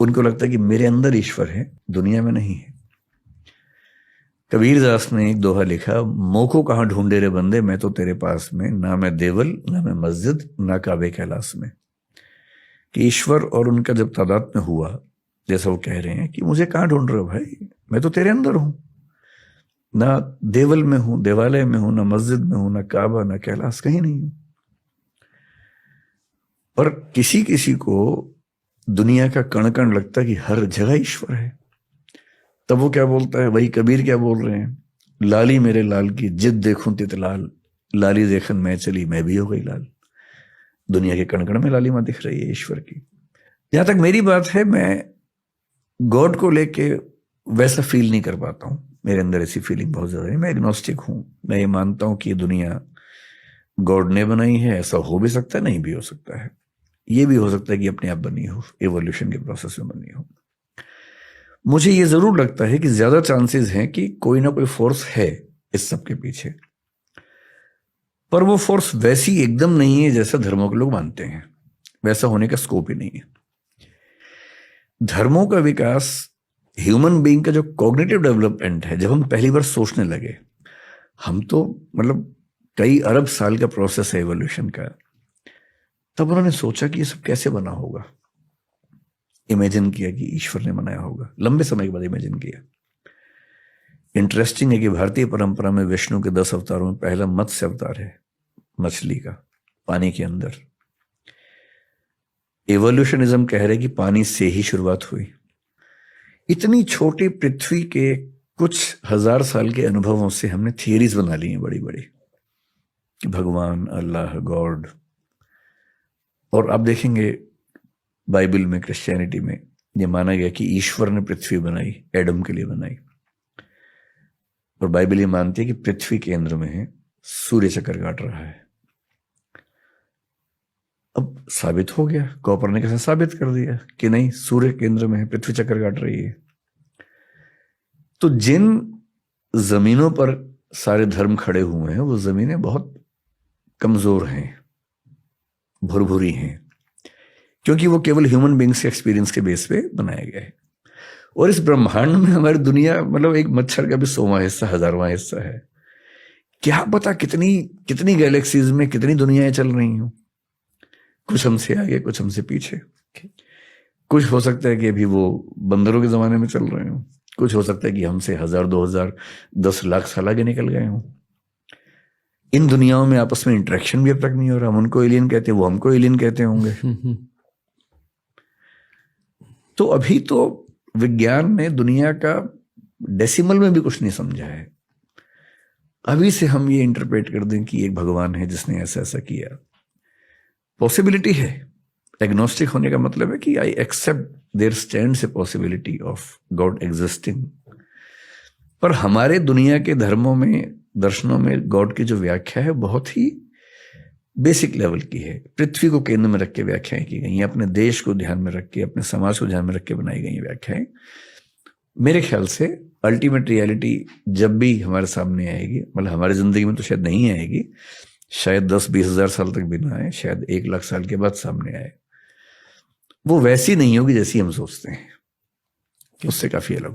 उनको लगता है कि मेरे अंदर ईश्वर है, दुनिया में नहीं है। कबीरदास ने एक दोहा लिखा, मोको कहाँ ढूंढे रे बंदे, मैं तो तेरे पास में, ना मैं देवल ना मैं मस्जिद ना काबे कैलाश में। कि ईश्वर और उनका जब तादाद में हुआ, जैसा वो कह रहे हैं कि मुझे कहाँ ढूंढ रहे हो भाई, मैं तो तेरे अंदर हूं, ना देवल में हूं, देवालय में हूं, ना मस्जिद में हूं, ना काबा ना कैलाश, कहीं नहीं हूं। पर किसी किसी को दुनिया का कण कण लगता है कि हर जगह ईश्वर है। तब वो क्या बोलता है, वही कबीर क्या बोल रहे हैं, लाली मेरे लाल की जिद देखूं तित लाल, लाली देखन मैं चली मैं भी हो गई लाल। दुनिया के कण कण में लालिमा दिख रही है ईश्वर की। जहां तक मेरी बात है, मैं गॉड को लेके वैसा फील नहीं कर पाता हूं, मेरे अंदर ऐसी फीलिंग बहुत ज्यादा है। मैं एग्नोस्टिक हूं, मैं ये मानता हूं कि ये दुनिया गॉड ने बनाई है, ऐसा हो भी सकता है, नहीं भी हो सकता है। ये भी हो सकता है कि अपने आप बनी हो, एवोल्यूशन के प्रोसेस में बनी हो। मुझे ये जरूर लगता है कि ज्यादा चांसेस हैं कि कोई ना कोई फोर्स है इस सब के पीछे, पर वो फोर्स वैसी एकदम नहीं है जैसा धर्मों के लोग मानते हैं। वैसा होने का स्कोप ही नहीं है। धर्मों का विकास, ह्यूमन बीइंग का जो कॉग्निटिव डेवलपमेंट है, जब हम पहली बार सोचने लगे, हम तो मतलब कई अरब साल का प्रोसेस है एवोल्यूशन का, तब उन्होंने सोचा कि ये सब कैसे बना होगा। इमेजिन किया कि ईश्वर ने बनाया होगा, लंबे समय के बाद इमेजिन किया। इंटरेस्टिंग है कि भारतीय परंपरा में विष्णु के 10 अवतारों में पहला मत्स्य अवतार है, मछली का, पानी के अंदर। एवोल्यूशनिज्म कह रहे कि पानी से ही शुरुआत हुई। इतनी छोटी पृथ्वी के कुछ हजार साल के अनुभवों से हमने थियरीज बना ली हैं बड़ी बड़ी, कि भगवान, अल्लाह, गॉड। और आप देखेंगे बाइबल में, क्रिश्चियनिटी में ये माना गया कि ईश्वर ने पृथ्वी बनाई, एडम के लिए बनाई। और बाइबल ये मानती है कि पृथ्वी केंद्र में है, सूर्य चक्कर काट रहा है। अब साबित हो गया, कोपरनिकस ने साबित कर दिया कि नहीं, सूर्य केंद्र में है, पृथ्वी चक्कर काट रही है। तो जिन जमीनों पर सारे धर्म खड़े हुए हैं, वो जमीनें बहुत कमजोर हैं, भुरभुरी हैं, क्योंकि वो केवल ह्यूमन बींग्स के एक्सपीरियंस के बेस पे बनाया गया है। और इस ब्रह्मांड में हमारी दुनिया मतलब एक मच्छर का भी 100वां हिस्सा, 1000वां हिस्सा है। क्या पता कितनी कितनी गैलेक्सीज में कितनी दुनियाएं चल रही हो, कुछ हमसे आगे कुछ हमसे पीछे। कुछ हो सकता है कि अभी वो बंदरों के जमाने में चल रहे हो, कुछ हो सकता है कि हमसे 1000, 2000, 10 लाख साल आगे निकल गए हों। इन दुनियाओं में आपस में इंटरेक्शन भी अब तक नहीं हो रहा। हम उनको एलियन कहते हैं, वो हमको एलियन कहते होंगे। तो अभी तो विज्ञान ने दुनिया का डेसिमल में भी कुछ नहीं समझा है। अभी से हम ये इंटरप्रेट कर दें कि एक भगवान है जिसने ऐसा ऐसा किया, पॉसिबिलिटी है। एग्नोस्टिक होने का मतलब है कि I accept there stands a possibility of god existing. पर हमारे दुनिया के धर्मों में, दर्शनों में गॉड की जो व्याख्या है बहुत ही बेसिक लेवल की है। पृथ्वी को केंद्र में रख के व्याख्याएं की गई हैं, अपने देश को ध्यान में रख के, अपने समाज को ध्यान में रख के बनाई गई व्याख्याएं। मेरे ख्याल से अल्टीमेट रियलिटी जब भी हमारे सामने आएगी, मतलब हमारी जिंदगी में तो शायद नहीं आएगी, शायद 10-20 हजार साल तक भी ना आए, शायद 1 लाख साल के बाद सामने आए, वो वैसी नहीं होगी जैसी हम सोचते हैं, उससे काफी अलग।